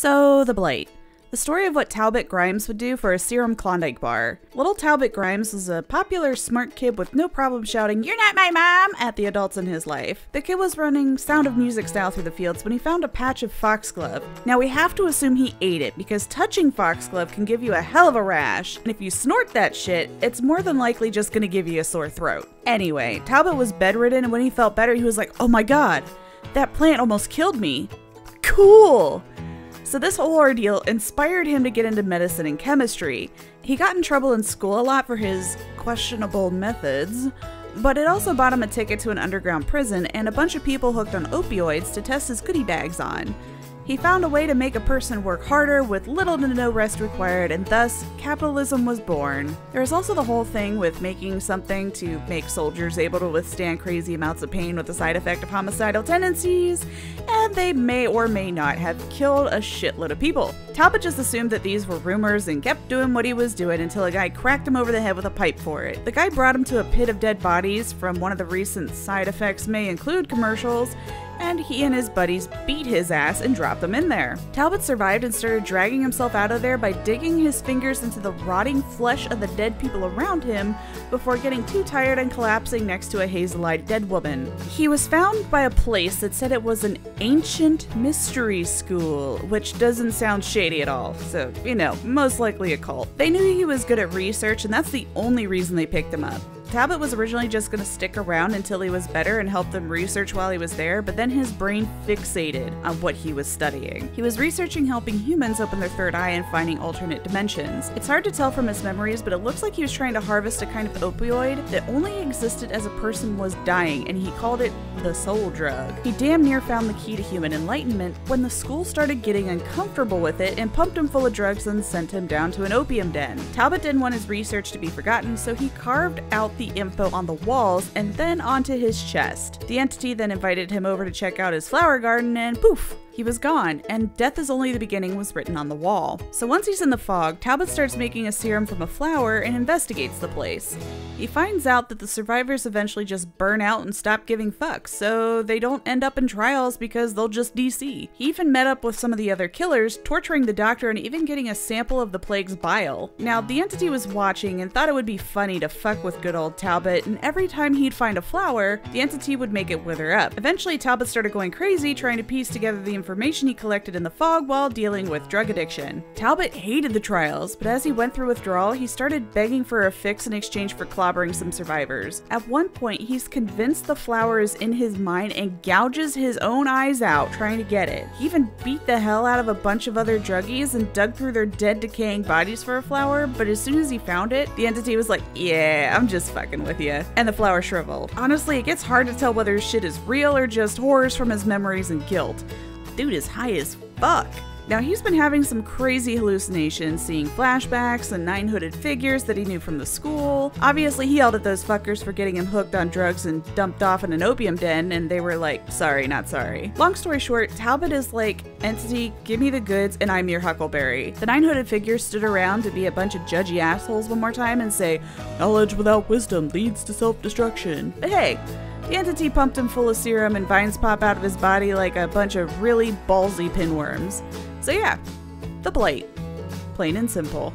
So, the Blight. The story of what Talbot Grimes would do for a Serum Klondike bar. Little Talbot Grimes was a popular, smart kid with no problem shouting, "You're not my mom!" at the adults in his life. The kid was running Sound of Music style through the fields when he found a patch of foxglove. Now we have to assume he ate it, because touching foxglove can give you a hell of a rash, and if you snort that shit, it's more than likely just gonna give you a sore throat. Anyway, Talbot was bedridden, and when he felt better, he was like, "Oh my god, that plant almost killed me. Cool!" So this whole ordeal inspired him to get into medicine and chemistry. He got in trouble in school a lot for his questionable methods, but it also bought him a ticket to an underground prison and a bunch of people hooked on opioids to test his goodie bags on. He found a way to make a person work harder with little to no rest required, and thus, capitalism was born. There is also the whole thing with making something to make soldiers able to withstand crazy amounts of pain with the side effect of homicidal tendencies, and they may or may not have killed a shitload of people. Talbot just assumed that these were rumors and kept doing what he was doing until a guy cracked him over the head with a pipe for it. The guy brought him to a pit of dead bodies from one of the recent side effects may include commercials, and he and his buddies beat his ass and dropped him in there. Talbot survived and started dragging himself out of there by digging his fingers into the rotting flesh of the dead people around him before getting too tired and collapsing next to a hazel-eyed dead woman. He was found by a place that said it was an ancient mystery school, which doesn't sound shady at all, so, you know, most likely a cult. They knew he was good at research, and that's the only reason they picked him up. Talbot was originally just going to stick around until he was better and help them research while he was there, but then his brain fixated on what he was studying. He was researching helping humans open their third eye and finding alternate dimensions. It's hard to tell from his memories, but it looks like he was trying to harvest a kind of opioid that only existed as a person was dying, and he called it the soul drug. He damn near found the key to human enlightenment when the school started getting uncomfortable with it and pumped him full of drugs and sent him down to an opium den. Talbot didn't want his research to be forgotten, so he carved out the info on the walls and then onto his chest. The entity then invited him over to check out his flower garden, and poof, he was gone, and "Death is only the beginning" was written on the wall. So once he's in the fog, Talbot starts making a serum from a flower and investigates the place. He finds out that the survivors eventually just burn out and stop giving fucks, so they don't end up in trials because they'll just DC. He even met up with some of the other killers, torturing the doctor and even getting a sample of the plague's bile. Now, the entity was watching and thought it would be funny to fuck with good old Talbot, and every time he'd find a flower, the entity would make it wither up. Eventually, Talbot started going crazy, trying to piece together the information he collected in the fog while dealing with drug addiction. Talbot hated the trials, but as he went through withdrawal, he started begging for a fix in exchange for clobbering some survivors. At one point, he's convinced the flower is in his mind and gouges his own eyes out trying to get it. He even beat the hell out of a bunch of other druggies and dug through their dead, decaying bodies for a flower, but as soon as he found it, the entity was like, "Yeah, I'm just fucking with you," and the flower shriveled. Honestly, it gets hard to tell whether his shit is real or just horrors from his memories and guilt. Dude is high as fuck. Now, he's been having some crazy hallucinations, seeing flashbacks and 9-hooded figures that he knew from the school. Obviously, he yelled at those fuckers for getting him hooked on drugs and dumped off in an opium den, and they were like, "Sorry, not sorry." Long story short, Talbot is like, "Entity, give me the goods and I'm your Huckleberry." The 9-hooded figures stood around to be a bunch of judgy assholes one more time and say, "Knowledge without wisdom leads to self-destruction." But hey, the entity pumped him full of serum and vines pop out of his body like a bunch of really ballsy pinworms. So yeah, the Blight. Plain and simple.